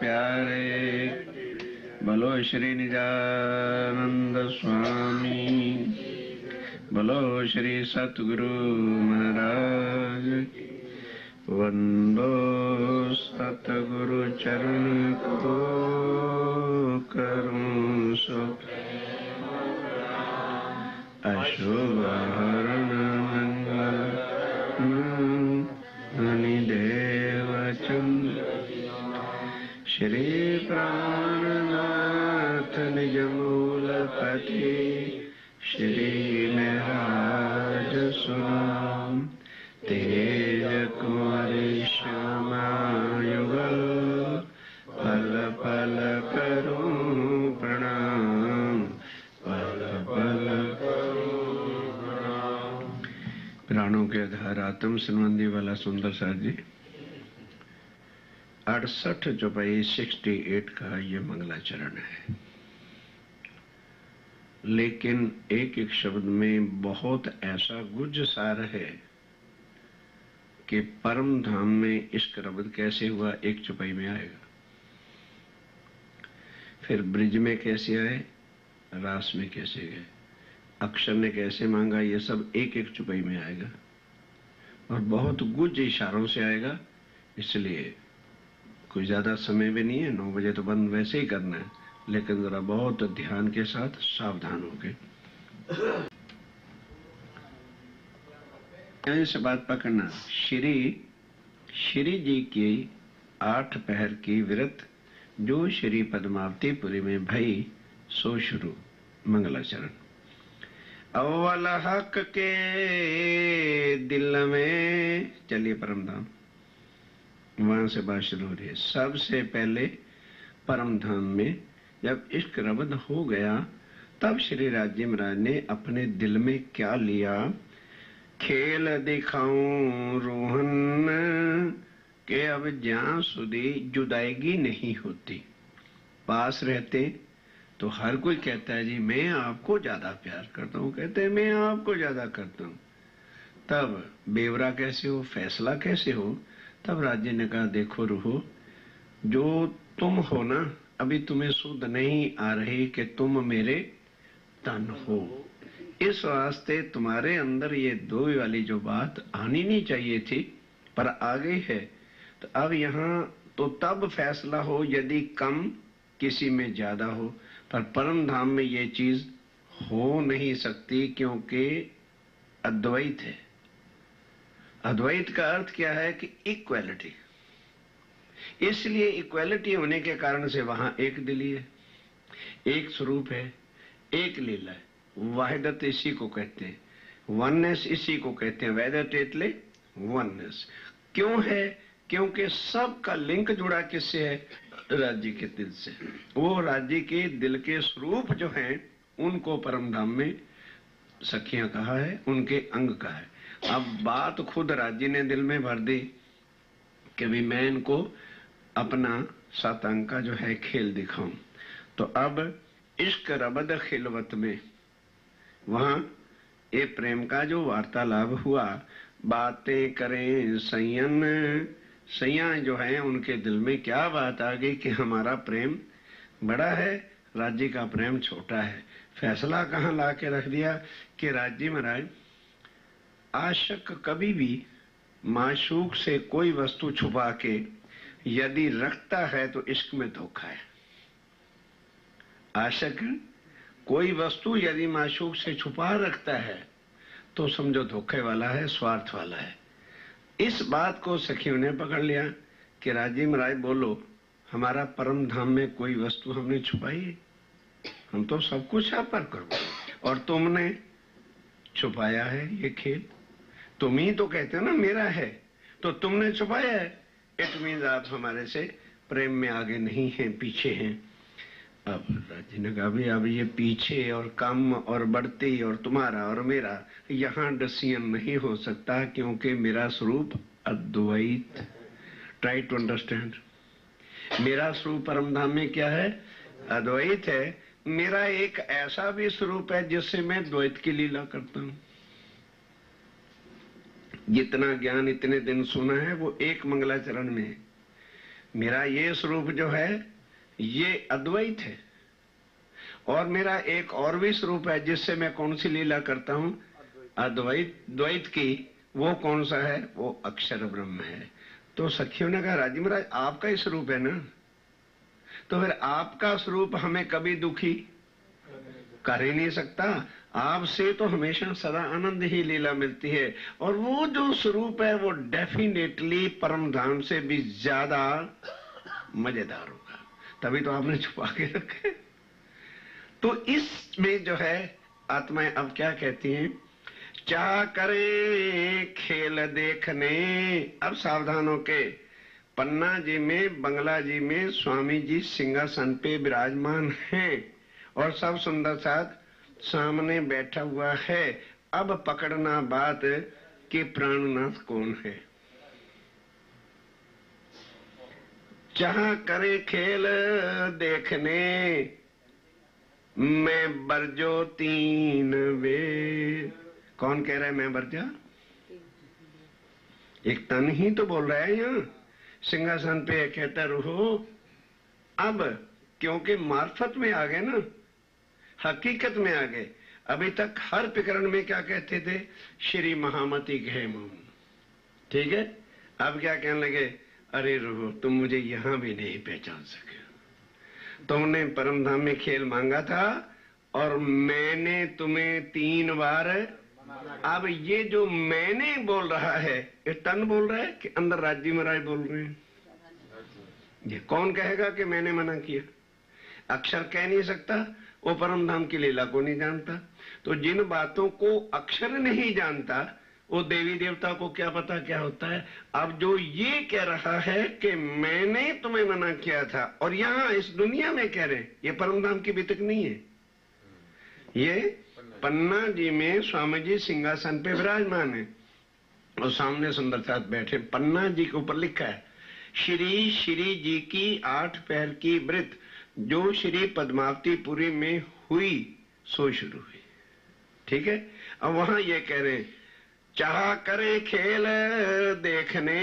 प्यारे बोलो श्री निजानंद स्वामी, बोलो श्री सतगुरु महाराज। वंदो सतगुरु चरण को करूं सो अशुभ हरण मंगल देव चंद्र श्री प्राणनाथ निज मूलपति श्री महराज सुनाम तेज कुंवरी श्यामा युगल पल पल करूं प्रणाम, पल पल करूं प्रणाम। प्राणों के आधार आत्म संबंधी वाला सुंदर सर जी 68 चौपाई 68 का ये मंगलाचरण है। लेकिन एक एक शब्द में बहुत ऐसा गुज सार है कि परम धाम में इश्क रब्द कैसे हुआ एक चौपाई में आएगा, फिर ब्रिज में कैसे आए, रास में कैसे गए, अक्षर ने कैसे मांगा, ये सब एक एक चौपाई में आएगा और बहुत गुज इशारों से आएगा। इसलिए कोई ज्यादा समय भी नहीं है, 9 बजे तो बंद वैसे ही करना है, लेकिन जरा बहुत ध्यान के साथ सावधान होके से बात पकड़ना। श्री जी की 8 पहर की व्रत जो श्री पद्मावतीपुरी में भई सो शुरू मंगलाचरण। अव्वल हक के दिल में, चलिए परमधाम, वहां से बात शुरू हो रही है। सबसे पहले परम धाम में जब इश्क रब्द हो गया तब श्री राजी महाराज ने अपने दिल में क्या लिया, खेल दिखाऊं रोहन के अब ज्यां सुधी जुदाईगी नहीं होती। पास रहते तो हर कोई कहता है जी मैं आपको ज्यादा प्यार करता हूं, कहते हैं मैं आपको ज्यादा करता हूं। तब बेवरा कैसे हो, फैसला कैसे हो? तब राज्य ने कहा देखो रूहो, जो तुम हो ना अभी तुम्हें सुध नहीं आ रही कि तुम मेरे तन हो, इस वास्ते तुम्हारे अंदर ये दो वाली जो बात आनी नहीं चाहिए थी पर आ गई है। तो अब यहाँ तो तब फैसला हो यदि कम किसी में ज्यादा हो, पर परम धाम में ये चीज हो नहीं सकती क्योंकि अद्वैत है। अद्वैत का अर्थ क्या है कि इक्वलिटी, इसलिए इक्वलिटी होने के कारण से वहां एक दिली है, एक स्वरूप है, एक लीला है। वाहिदत इसी को कहते हैं, वननेस इसी को कहते हैं, वैदत एटले वननेस। क्यों है? क्योंकि सबका लिंक जुड़ा किससे है? राज्य के दिल से। वो राज्य के दिल के स्वरूप जो हैं उनको परम धाम में सखियां कहा है, उनके अंग कहा है। अब बात खुद राज्य ने दिल में भर दी कि भी मैं इनको अपना 7 अंक का जो है खेल दिखाऊं। तो अब इश्क रबद खिलवत में वहां ये प्रेम का जो वार्तालाप हुआ, बातें करें सैयन, सैया जो है उनके दिल में क्या बात आ गई कि हमारा प्रेम बड़ा है, राज्य का प्रेम छोटा है। फैसला कहां ला के रख दिया कि राज्य महाराज आशिक कभी भी माशूक से कोई वस्तु छुपा के यदि रखता है तो इश्क में धोखा है। आशिक कोई वस्तु यदि माशूक से छुपा रखता है तो समझो धोखे वाला है, स्वार्थ वाला है। इस बात को सखियों ने पकड़ लिया कि राजी महाराज बोलो, हमारा परम धाम में कोई वस्तु हमने छुपाई है? हम तो सब कुछ आप पर करो और तुमने छुपाया है ये खेल। तुम ही तो कहते हो ना मेरा है, तो तुमने छुपाया है। इट मीन्स आप हमारे से प्रेम में आगे नहीं हैं, पीछे हैं। अब राजी ने कहा भी अब ये पीछे और कम और बढ़ती और तुम्हारा और मेरा यहाँ डिसीजन नहीं हो सकता क्योंकि मेरा स्वरूप अद्वैत। Try to understand. मेरा स्वरूप परमधाम में क्या है? अद्वैत है। मेरा एक ऐसा भी स्वरूप है जिससे मैं द्वैत की लीला करता हूं। जितना ज्ञान इतने दिन सुना है वो एक मंगलाचरण में है। मेरा ये स्वरूप जो है ये अद्वैत है, और मेरा एक और भी स्वरूप है जिससे मैं कौन सी लीला करता हूं, अद्वैत द्वैत की। वो कौन सा है, वो अक्षर ब्रह्म है। तो सखियों ने कहा राजी महाराज आपका ही स्वरूप है ना, तो फिर आपका स्वरूप हमें कभी दुखी कर ही नहीं सकता। आपसे तो हमेशा सदा आनंद ही लीला मिलती है, और वो जो स्वरूप है वो डेफिनेटली परम धाम से भी ज्यादा मजेदार होगा, तभी तो आपने छुपा के रखे। तो इसमें जो है आत्माएं अब क्या कहती हैं, चाह करे खेल देखने। अब सावधान होके, पन्ना जी में बंगला जी में स्वामी जी सिंहासन पे विराजमान हैं और सब सुंदर साथ सामने बैठा हुआ है। अब पकड़ना बात कि प्राणनाथ कौन है। चाह करे खेल देखने, मैं बरजो तीन वे। कौन कह रहा है मैं बरजा? एक तन ही तो बोल रहा है यहाँ सिंहासन पे, कहता रहो। अब क्योंकि मार्फत में आ गए ना, हकीकत में आ गए। अभी तक हर प्रकरण में क्या कहते थे, श्री महामती कहे मम, ठीक है। अब क्या कहने लगे, अरे रहो तुम मुझे यहां भी नहीं पहचान सके। तुमने परम धाम में खेल मांगा था और मैंने तुम्हें 3 बार। अब ये जो मैंने बोल रहा है, ये तन बोल रहा है कि अंदर राज्य महाराज बोल रहे हैं? ये कौन कहेगा कि मैंने मना किया? अक्षर कह नहीं सकता, वो परम धाम की लीला को नहीं जानता। तो जिन बातों को अक्षर नहीं जानता, वो देवी देवता को क्या पता क्या होता है। अब जो ये कह रहा है कि मैंने तुम्हें मना किया था, और यहाँ इस दुनिया में कह रहे, ये परम धाम की बितक नहीं है। ये पन्ना जी में स्वामी जी सिंहासन पे विराजमान है और सामने सुंदर साथ बैठे। पन्ना जी के ऊपर लिखा है, श्री श्री जी की 8 पैर की वृत जो श्री पद्मावतीपुरी में हुई सो शुरू हुई, ठीक है। अब वहां ये कह रहे हैं, चाह करे खेल देखने,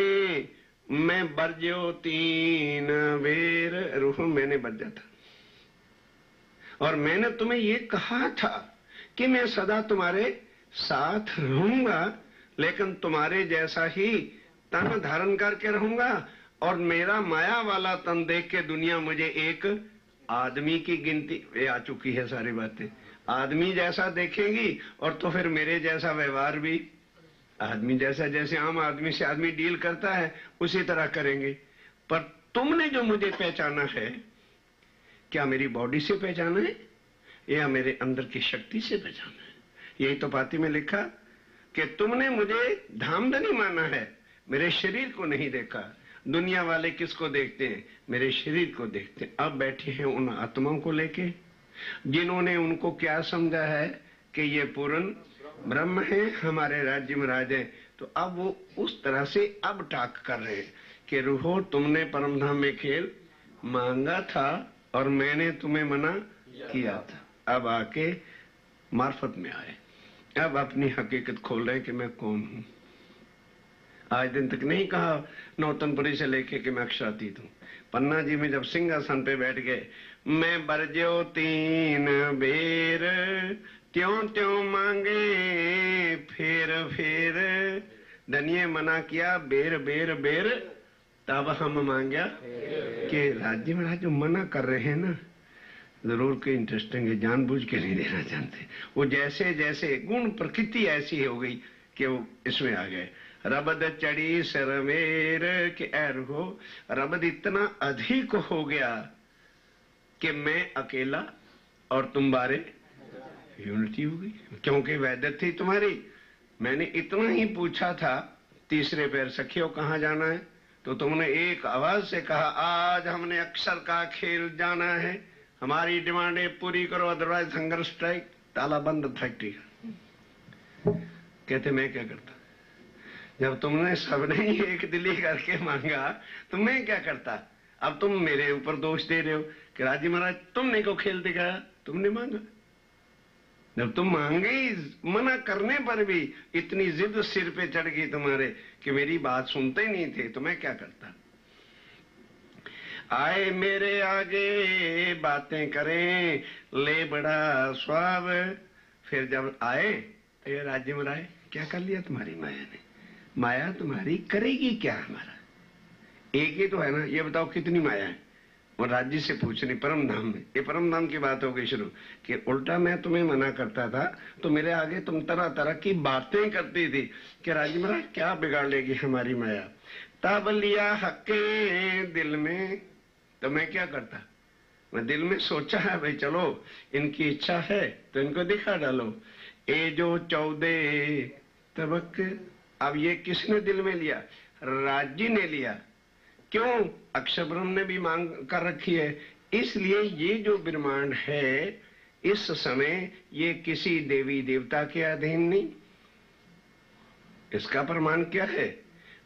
मैं बरजो 3 बेर। रूह मैंने बरजा था, और मैंने तुम्हें ये कहा था कि मैं सदा तुम्हारे साथ रहूंगा, लेकिन तुम्हारे जैसा ही तन धारण करके रहूंगा। और मेरा माया वाला तन देख के दुनिया मुझे एक आदमी की गिनती, ये आ चुकी है सारी बातें, आदमी जैसा देखेगी, और तो फिर मेरे जैसा व्यवहार भी आदमी जैसा, जैसे आम आदमी से आदमी डील करता है उसी तरह करेंगे। पर तुमने जो मुझे पहचाना है, क्या मेरी बॉडी से पहचाना है या मेरे अंदर की शक्ति से पहचाना है? यही तो पाती में लिखा कि तुमने मुझे धामधनी माना है, मेरे शरीर को नहीं देखा। दुनिया वाले किसको देखते हैं? मेरे शरीर को देखते हैं। अब बैठे हैं उन आत्माओं को लेके जिन्होंने उनको क्या समझा है कि ये पूर्ण ब्रह्म है, हमारे राज्य में राज है। तो अब वो उस तरह से अब टाक कर रहे हैं कि रूहो तुमने परम धाम में खेल मांगा था और मैंने तुम्हें मना किया था। अब आके मार्फत में आए, अब अपनी हकीकत खोल रहे हैं कि मैं कौन हूं। आज दिन तक नहीं कहा नौतनपुरी से लेके कि मैं अक्षरातीत हूं। पन्ना जी में जब सिंहासन पे बैठ गए, मैं बरजो 3 बेर, त्यों त्यों मांगे फेर फेर। धनिये मना किया बेर बेर बेर, तब हम मांगा कि राज्य में जो मना कर रहे हैं ना, जरूर कोई इंटरेस्टिंग है, जानबूझ के नहीं देना चाहते। वो जैसे जैसे गुण प्रकृति ऐसी हो गई कि वो इसमें आ गए। रबद चढ़ी सरवेर के एर हो, रबद इतना अधिक हो गया कि मैं अकेला और तुम बारे यूनिटी हो गई, क्योंकि वैद्य थी तुम्हारी। मैंने इतना ही पूछा था, तीसरे पैर सखियों कहाँ जाना है, तो तुमने एक आवाज से कहा आज हमने अक्षर का खेल जाना है, हमारी डिमांडें पूरी करो अदरवाइज हंगर स्ट्राइक, ताला बंद फैक्ट्री का। कहते मैं क्या करता, जब तुमने सबने ही एक दिली करके मांगा तो मैं क्या करता। अब तुम मेरे ऊपर दोष दे रहे हो कि राजी महाराज तुमने को खेल दिखाया, तुमने मांगा। जब तुम मांगे ही, मना करने पर भी इतनी जिद सिर पे चढ़ गई तुम्हारे कि मेरी बात सुनते ही नहीं थे, तो मैं क्या करता। आए मेरे आगे बातें करें, ले बड़ा स्वाब। फिर जब आए, ये राज्य में आए, क्या कर लिया तुम्हारी माया ने? माया तुम्हारी करेगी क्या? हमारा एक ही तो है ना, ये बताओ कितनी माया है? और राज्य से पूछनी परम धाम में, ये परम धाम की बात हो गई शुरू कि उल्टा मैं तुम्हें मना करता था तो मेरे आगे तुम तरह तरह की बातें करती थी कि राज्य महाराज क्या बिगाड़ लेगी हमारी माया। तब लिया हक्के दिल में, तो मैं क्या करता, मैं दिल में सोचा है भाई चलो इनकी इच्छा है तो इनको दिखा डालो। ए जो 14 तबक, अब ये किसने दिल में लिया? राज्य ने लिया। क्यों? अक्षर ब्रह्म ने भी मांग कर रखी है, इसलिए ये जो ब्रह्मांड है इस समय ये किसी देवी देवता के अधीन नहीं। इसका प्रमाण क्या है?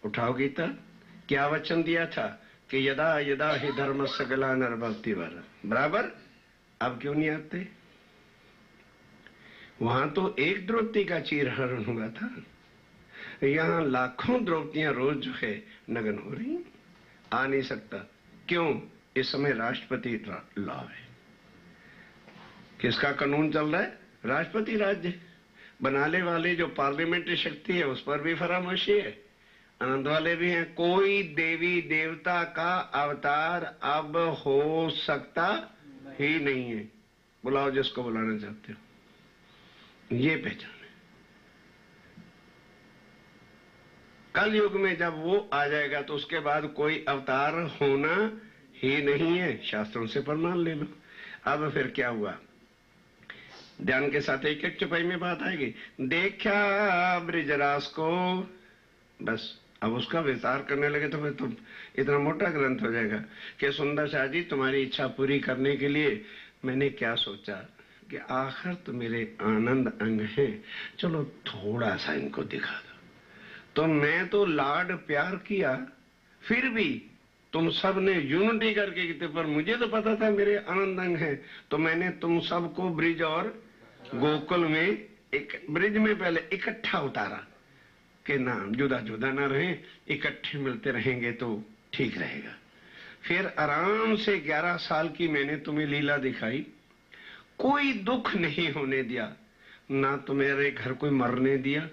उठाओ गीता, क्या वचन दिया था कि यदा यदा ही धर्म सगला नरभक्ति वाला, बराबर। अब क्यों नहीं आते? वहां तो एक द्रौपदी का चीरहरण हुआ था, यहाँ लाखों द्रौपदियां रोज जो है नगन हो रही, आ नहीं सकता। क्यों? इस समय राष्ट्रपति लॉ है। किसका कानून चल रहा है? राष्ट्रपति राज्य। बनाने वाले जो पार्लियामेंट्री शक्ति है उस पर भी फरामोशी है, आनंद वाले भी हैं। कोई देवी देवता का अवतार अब हो सकता ही नहीं है। बुलाओ जिसको बुलाना चाहते हो। ये पहचान है। कल युग में जब वो आ जाएगा तो उसके बाद कोई अवतार होना ही नहीं है, शास्त्रों से प्रमाण ले लो। अब फिर क्या हुआ? ध्यान के साथ एक एक चौपाई में बात आएगी। देखा ब्रिजरास को, बस अब उसका विस्तार करने लगे तो फिर तुम इतना मोटा ग्रंथ हो जाएगा कि सुंदर शाह जी तुम्हारी इच्छा पूरी करने के लिए मैंने क्या सोचा कि आखिर तो मेरे आनंद अंग हैं, चलो थोड़ा सा इनको दिखा दो। तो मैं तो लाड प्यार किया, फिर भी तुम सब ने यूनिटी करके किते, पर मुझे तो पता था मेरे आनंद अंग हैं, तो मैंने तुम सबको ब्रिज और गोकुल में, एक ब्रिज में पहले इकट्ठा उतारा कि ना जुदा जुदा ना रहे, इकट्ठे मिलते रहेंगे तो ठीक रहेगा। फिर आराम से 11 साल की मैंने तुम्हें लीला दिखाई, कोई दुख नहीं होने दिया, ना तुम्हारे घर कोई मरने दिया,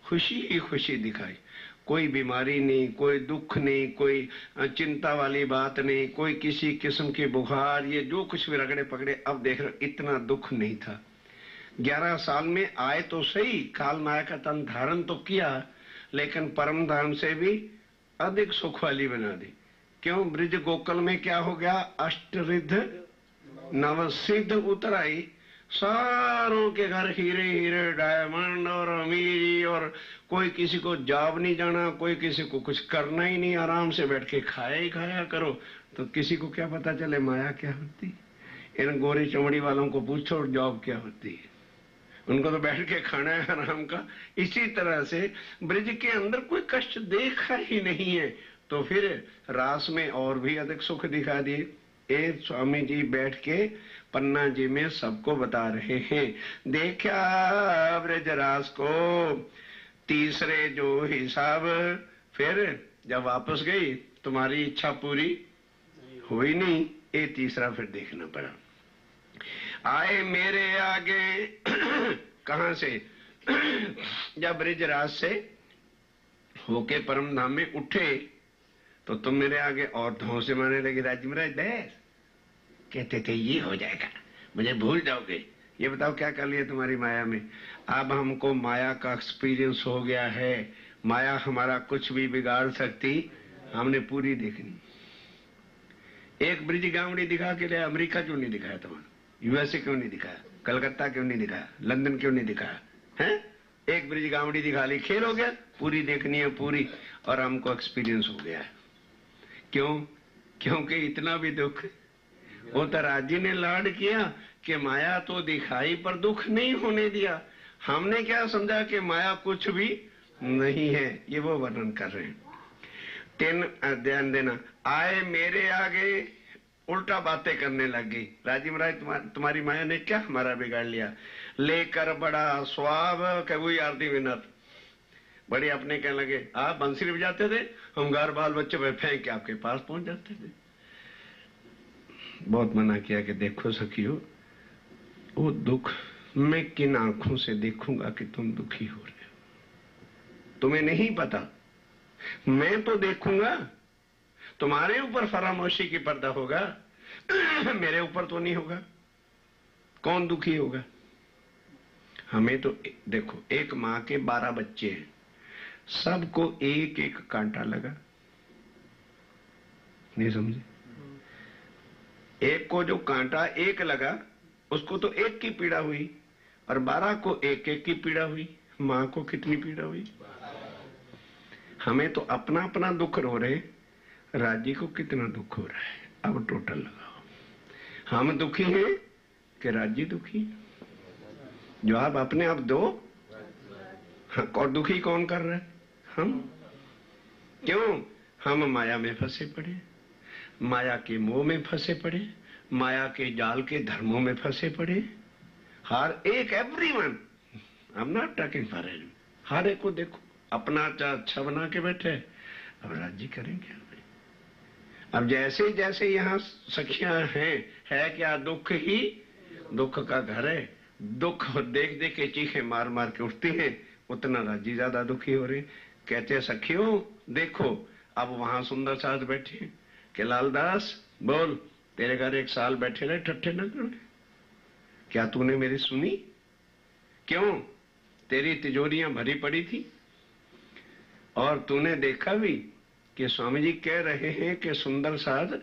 खुशी ही खुशी दिखाई। कोई बीमारी नहीं, कोई दुख नहीं, कोई चिंता वाली बात नहीं, कोई किसी किस्म के बुखार, ये जो कुछ भी रगड़े पकड़े, अब देख रहे इतना दुख नहीं था। 11 साल में आए तो सही, काल माया का तन धारण तो किया, लेकिन परम धाम से भी अधिक सुख वाली बना दी। क्यों? ब्रिज गोकुल में क्या हो गया? अष्टरिद्ध नवसिद्ध उतर आई, सारों के घर हीरे हीरे डायमंड और अमीरी, और कोई किसी को जॉब नहीं जाना, कोई किसी को कुछ करना ही नहीं, आराम से बैठ के खाया ही खाया करो। तो किसी को क्या पता चले माया क्या होती? इन गोरी चमड़ी वालों को पूछो जॉब क्या होती है, उनको तो बैठ के खाना है आराम का। इसी तरह से ब्रिज के अंदर कोई कष्ट देखा ही नहीं है, तो फिर रास में और भी अधिक सुख दिखा दिए। एक स्वामी जी बैठ के पन्ना जी में सबको बता रहे हैं, देखा ब्रजरास को तीसरे जो हिसाब। फिर जब वापस गई तुम्हारी इच्छा पूरी हुई नहीं, ये तीसरा फिर देखना पड़ा। आए मेरे आगे कहां से? जब ब्रजराज से होके परम धाम में उठे तो तुम मेरे आगे और धौ से मारने लगे, राज्य महाराज बस कहते थे ये हो जाएगा, मुझे भूल जाओगे। ये बताओ क्या कर लिया तुम्हारी माया में? अब हमको माया का एक्सपीरियंस हो गया है, माया हमारा कुछ भी बिगाड़ सकती, हमने पूरी देखनी। एक ब्रिज गावड़ी दिखा के लिए अमेरिका क्यों नहीं दिखाया तुम्हारा? यूएसए क्यों नहीं दिखाया? कलकत्ता क्यों नहीं दिखाया? लंदन क्यों नहीं दिखाया? है एक ब्रिज गावड़ी दिखा ली, खेल हो गया, पूरी देखनी है पूरी, और हमको एक्सपीरियंस हो गया है। क्यों? क्योंकि इतना भी दुख, वो तो राजी ने लाड किया कि माया तो दिखाई पर दुख नहीं होने दिया। हमने क्या समझा कि माया कुछ भी नहीं है, ये वो वर्णन कर रहे हैं। 3 ध्यान देना, आए मेरे आगे उल्टा बातें करने लग गई। राजी महाराज तुम्हारी माया ने क्या हमारा बिगाड़ लिया? लेकर बड़ा स्वाब के वही आरती विनर बड़ी अपने कहने लगे, आप बंसुरी बजाते थे, हम घर बाल बच्चे पे फेंक के आपके पास पहुंच जाते थे। बहुत मना किया कि देखो सखियो, वो दुख मैं किन आंखों से देखूंगा कि तुम दुखी हो रहे हो, तुम्हें नहीं पता। मैं तो देखूंगा, तुम्हारे ऊपर फरामोशी की पर्दा होगा, मेरे ऊपर तो नहीं होगा। कौन दुखी होगा? हमें तो देखो, एक मां के 12 बच्चे हैं, सबको एक एक कांटा लगा, नहीं समझे? एक को जो कांटा एक लगा उसको तो एक की पीड़ा हुई, और 12 को एक एक की पीड़ा हुई। मां को कितनी पीड़ा हुई? हमें तो अपना अपना दुख रो रहे, राज्य को कितना दुख हो रहा है। अब टोटल लगाओ, हम दुखी हैं कि राज्य दुखी? जवाब अपने आप दो। और दुखी कौन कर रहा है? हम। क्यों? हम माया में फंसे पड़े, माया के मोह में फंसे पड़े, माया के जाल के धर्मों में फंसे पड़े। हर एक, everyone, I am not talking for any, हर एक को देखो अपना अच्छा बना के बैठे। अब राज्य करेंगे? अब जैसे जैसे यहाँ सखियां हैं, है क्या दुख ही दुख का घर है। दुख देख देख के चीखे मार मार के उठती हैं, उतना राज्य ज्यादा दुखी हो रहे। कहते सखियों देखो, अब वहां सुंदर साथ बैठे कि लालदास बोल, तेरे घर 1 साल बैठे रहे ठट्ठे न कर, क्या तूने मेरी सुनी? क्यों? तेरी तिजोरियां भरी पड़ी थी, और तूने देखा भी कि स्वामी जी कह रहे हैं कि सुंदर साध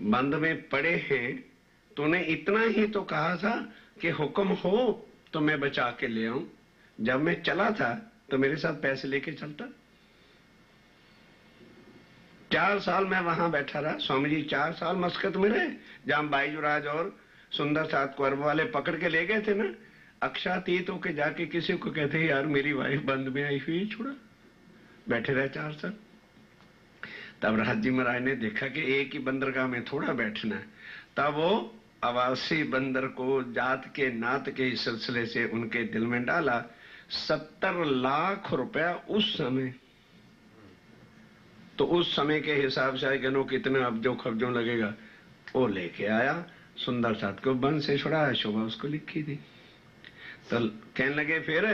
बंद में पड़े हैं। तूने इतना ही तो कहा था कि हुक्म हो तो मैं बचा के ले आऊं। जब मैं चला था तो मेरे साथ पैसे लेके चलता। 4 साल मैं वहां बैठा रहा, स्वामी जी 4 साल मस्कत में रहे, जहां बाईजुराज और सुंदर साथ को अरब वाले पकड़ के ले गए थे ना। अक्षातीत होके जाके किसी को कहते यार मेरी वाइफ बंद में आई हुई, छोड़ा, बैठे रहे 4 साल। तब राजी महाराज ने देखा कि एक ही बंदरगाह में थोड़ा बैठना है, तब वो आवासी बंदर को जात के नात के सिलसिले से उनके दिल में डाला। 70 लाख रुपया उस समय, तो उस समय के हिसाब से आए कि कितने अब्जों खब्जों लगेगा, वो लेके आया। सुंदर साथ को बंद से छुड़ाया, शोभा उसको लिखी थी। तो कहने लगे फिर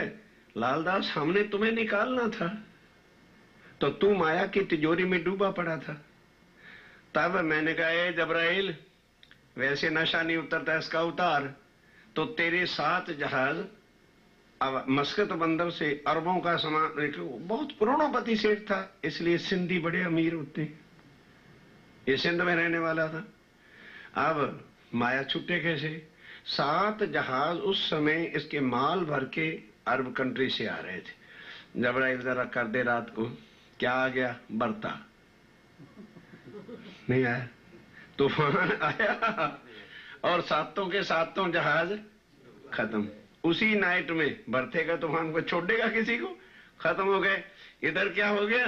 लालदास हमने तुम्हें निकालना था, तो तू माया की तिजोरी में डूबा पड़ा था। तब मैंने कहा जबराइल, वैसे नशा नहीं उतरता, इसका उतार। तो तेरे 7 जहाज अब मस्कत बंदर से अरबों का सामान, बहुत करोड़पति सेठ था, इसलिए सिंधी बड़े अमीर होते, ये सिंध में रहने वाला था। अब माया छुट्टे कैसे? 7 जहाज उस समय इसके माल भर के अरब कंट्री से आ रहे थे। जबराइल जरा कर दे रात को, क्या आ गया? बरता नहीं आया, तूफान आया और 7 के 7 जहाज खत्म। उसी नाइट में बरते का तूफान को छोड़ देगा किसी को? खत्म हो गए। इधर क्या हो गया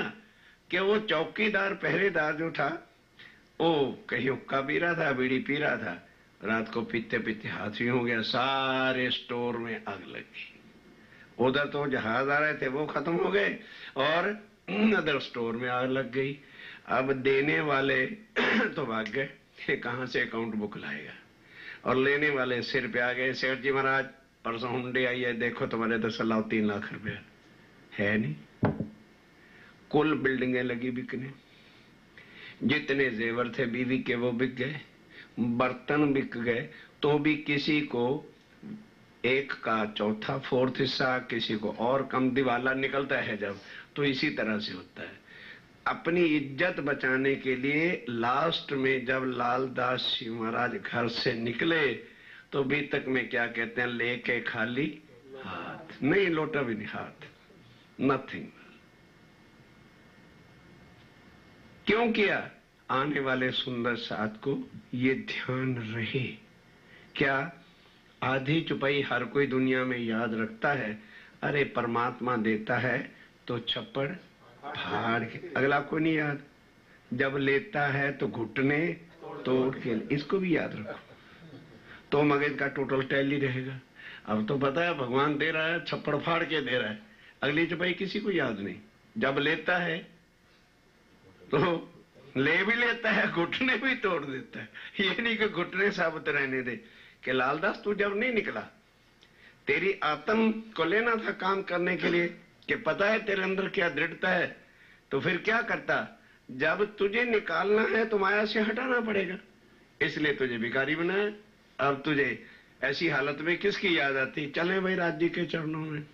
कि वो चौकीदार पहरेदार जो था, वो कहीं हुक्का पी रहा था, बीड़ी पी रहा था, रात को पीते पीते हाथी हो गया, सारे स्टोर में आग लग गई। उधर तो जहाज आ रहे थे वो खत्म हो गए, और अदर स्टोर में आग लग गई। अब देने वाले तो भाग गए, कहां से अकाउंट बुक लाएगा, और लेने वाले सिर पे आ गए, सेठ जी महाराज परसों हुंडी आई है, देखो तुम्हारे तो 3 लाख रुपया है नहीं। कुल बिल्डिंगें लगी बिकने, जितने जेवर थे बीवी के वो बिक गए, बर्तन बिक गए, तो भी किसी को 1 का चौथा 4th हिस्सा, किसी को और कम। दिवाला निकलता है जब, तो इसी तरह से होता है। अपनी इज्जत बचाने के लिए लास्ट में जब लालदास जी महाराज घर से निकले तो बीतक में क्या कहते हैं, लेके खाली हाथ, नहीं लोटा भी नहीं, हाथ, नथिंग। क्यों किया? आने वाले सुंदर साथ को ये ध्यान रहे। क्या आधी चुपाई हर कोई दुनिया में याद रखता है? अरे परमात्मा देता है तो छप्पड़ फाड़ के, अगला को नहीं याद। जब लेता है तो घुटने तोड़ के, इसको भी याद रखो तो मगज का टोटल टैली रहेगा। अब तो पता है भगवान दे रहा है, छप्पड़ फाड़ के दे रहा है, अगली चुपाई किसी को याद नहीं। जब लेता है तो ले भी लेता है, घुटने भी तोड़ देता है। ये नहीं कि घुटने साबित रहने दे कि लालदास तू जब नहीं निकला, तेरी आत्म को लेना था काम करने के लिए, कि पता है तेरे अंदर क्या दृढ़ता है, तो फिर क्या करता, जब तुझे निकालना है तो माया से हटाना पड़ेगा, इसलिए तुझे भिखारी बनाया। अब तुझे ऐसी हालत में किसकी याद आती, चले भाई राज्य के चरणों में।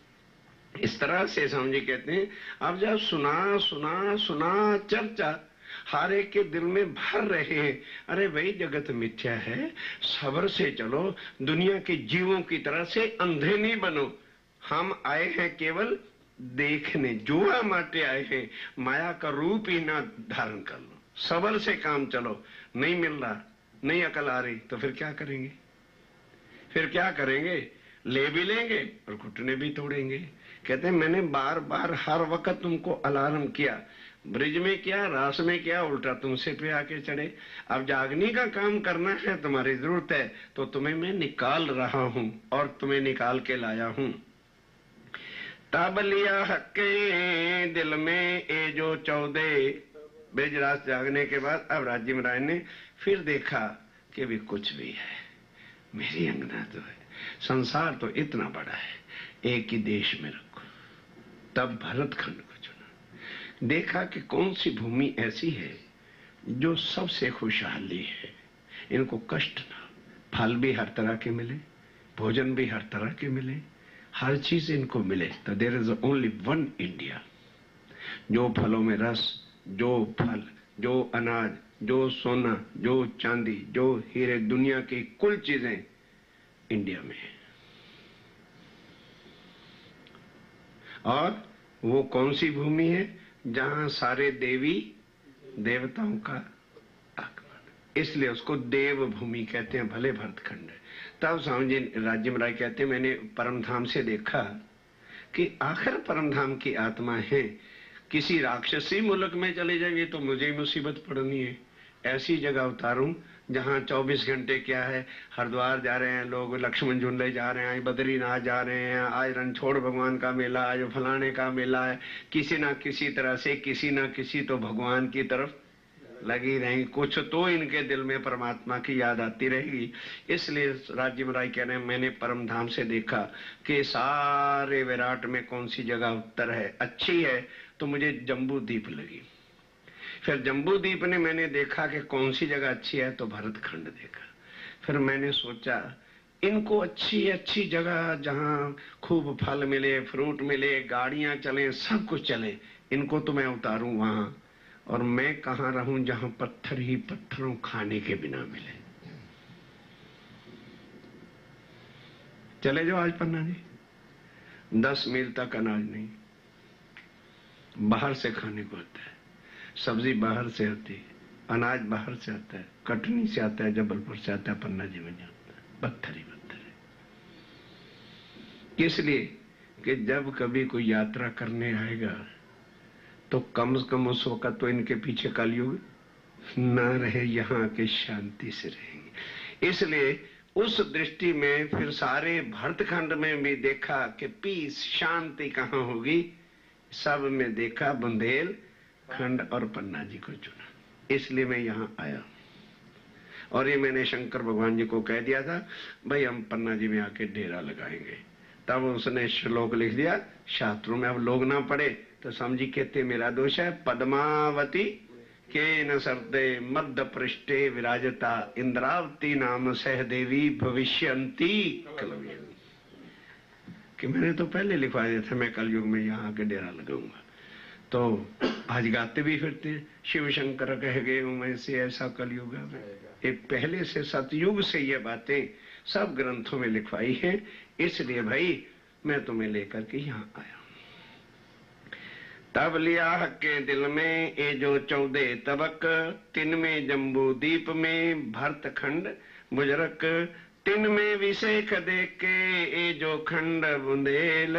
इस तरह से स्वामी जी कहते हैं, अब जब सुना सुना सुना चर्चा हर एक के दिल में भर रहे हैं, अरे भाई जगत मिथ्या है, सब्र से चलो, दुनिया के जीवों की तरह से अंधे नहीं बनो, हम आए हैं केवल देखने, जुआ माटे आए हैं, माया का रूप ही ना धारण कर लो, सब्र से काम चलो। नहीं मिल रहा, नहीं अकल आ रही, तो फिर क्या करेंगे, फिर क्या करेंगे, ले भी लेंगे और घुटने भी तोड़ेंगे। कहते हैं मैंने बार बार हर वक्त तुमको अलार्म किया, ब्रिज में क्या, रास में क्या, उल्टा तुमसे पे आके चढ़े। अब जागने का काम करना है, तुम्हारी जरूरत है, तो तुम्हें मैं निकाल रहा हूं और तुम्हें निकाल के लाया हूं। तब लिया हक्के दिल में ए जो 14, ब्रिजराज जागने के बाद अब राज्य महाराज ने फिर देखा कि भी कुछ भी है, मेरी अंगना तो है, संसार तो इतना बड़ा है, एक ही देश में रखो। तब भरतखंड को चुना, देखा कि कौन सी भूमि ऐसी है जो सबसे खुशहाली है, इनको कष्ट ना, फल भी हर तरह के मिले, भोजन भी हर तरह के मिले, हर चीज इनको मिले। तो there is only one India, जो फलों में रस, जो फल, जो अनाज, जो सोना, जो चांदी, जो हीरे, दुनिया की कुल चीजें इंडिया में है। और वो कौन सी भूमि है, जहां सारे देवी देवताओं का आगमन, इसलिए उसको देव भूमि कहते हैं, भले भरतखंड है। तब स्वामी जी राज्य महाराज कहते हैं, मैंने परम धाम से देखा कि आखिर परम धाम की आत्मा है, किसी राक्षसी मुल्क में चले जाएंगे तो मुझे मुसीबत पड़नी है, ऐसी जगह उतारूं जहां 24 घंटे क्या है, हरिद्वार जा रहे हैं लोग, लक्ष्मण झूले जा रहे हैं, बद्रीनाथ जा रहे हैं, आज रणछोड़ भगवान का मेला, आज फलाने का मेला है, किसी ना किसी तरह से किसी ना किसी तो भगवान की तरफ लगी रहेंगी, कुछ तो इनके दिल में परमात्मा की याद आती रहेगी। इसलिए राज्य महाराज कह रहे हैं, मैंने परम धाम से देखा कि सारे विराट में कौन सी जगह उत्तर है, अच्छी है, तो मुझे जम्बू द्वीप लगी। फिर जम्बू द्वीप ने मैंने देखा कि कौन सी जगह अच्छी है, तो भरतखंड देखा। फिर मैंने सोचा इनको अच्छी अच्छी जगह जहां खूब फल मिले, फ्रूट मिले, गाड़ियां चले, सब कुछ चले, इनको तो मैं उतारूं वहां, और मैं कहां रहूं जहां पत्थर ही पत्थरों खाने के बिना मिले। चले जाओ आज पन्ना जी, 10 मील तक अनाज नहीं, बाहर से खाने को आता है, सब्जी बाहर से आती है, अनाज बाहर से आता है, कटनी से आता है, जबलपुर से आता है, पन्ना जी में जाता है, पत्थर ही पत्थर है। इसलिए कि जब कभी कोई यात्रा करने आएगा तो कम से कम उस वक्त तो इनके पीछे कलयुग न रहे, यहाँ के शांति से रहेंगे। इसलिए उस दृष्टि में फिर सारे भरतखंड में भी देखा कि पीस, शांति कहाँ होगी, सब में देखा बुंदेलखंड और पन्ना जी को चुना, इसलिए मैं यहाँ आया। और ये मैंने शंकर भगवान जी को कह दिया था, भाई हम पन्ना जी में आके डेरा लगाएंगे। तब उसने श्लोक लिख दिया शास्त्रों में, अब लोग ना पढ़े तो समझी कहते मेरा दोष है। पद्मावती के न सरदे मध्य पृष्ठे विराजता, इंद्रावती नाम सह देवी भविष्यंती कलयुगी, कि मैंने तो पहले लिखवा दिया था मैं कलयुग में यहाँ आके डेरा लगाऊंगा। तो आज गाते भी फिरते हैं, शिव शंकर कह गए मैं से ऐसा कलयुग है। एक पहले से सतयुग से ये बातें सब ग्रंथों में लिखवाई है, इसलिए भाई मैं तुम्हें लेकर के यहाँ आया। तब लिया के दिल में ए जो 14 तबक, तिन में जम्बू द्वीप में भरतखंड बुजरक, तिन में विषेक देख के ए जो खंड बुंदेल,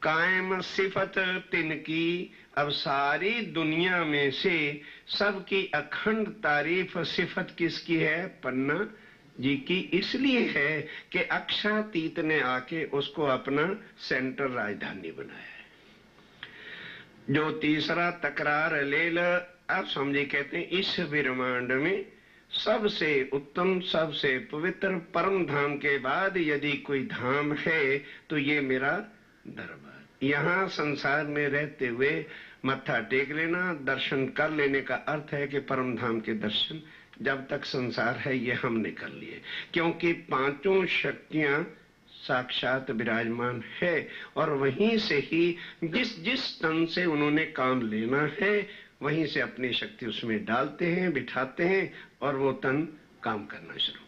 कायम सिफत तिन की अब सारी दुनिया में से, सबकी अखंड तारीफ सिफत किसकी है, पन्ना जी की इसलिए है कि अक्षातीत ने आके उसको अपना सेंटर राजधानी बनाया है। जो तीसरा तकरार लेल आप समझे, कहते हैं इस ब्रह्मांड में सबसे उत्तम, सबसे पवित्र परम धाम के बाद यदि कोई धाम है तो ये मेरा दरबार। यहाँ संसार में रहते हुए मत्था टेक लेना, दर्शन कर लेने का अर्थ है कि परम धाम के दर्शन जब तक संसार है ये हमने कर लिए, क्योंकि पांचों शक्तियां साक्षात विराजमान है और वहीं से ही जिस जिस तन से उन्होंने काम लेना है वहीं से अपनी शक्ति उसमें डालते हैं, बिठाते हैं और वो तन काम करना शुरू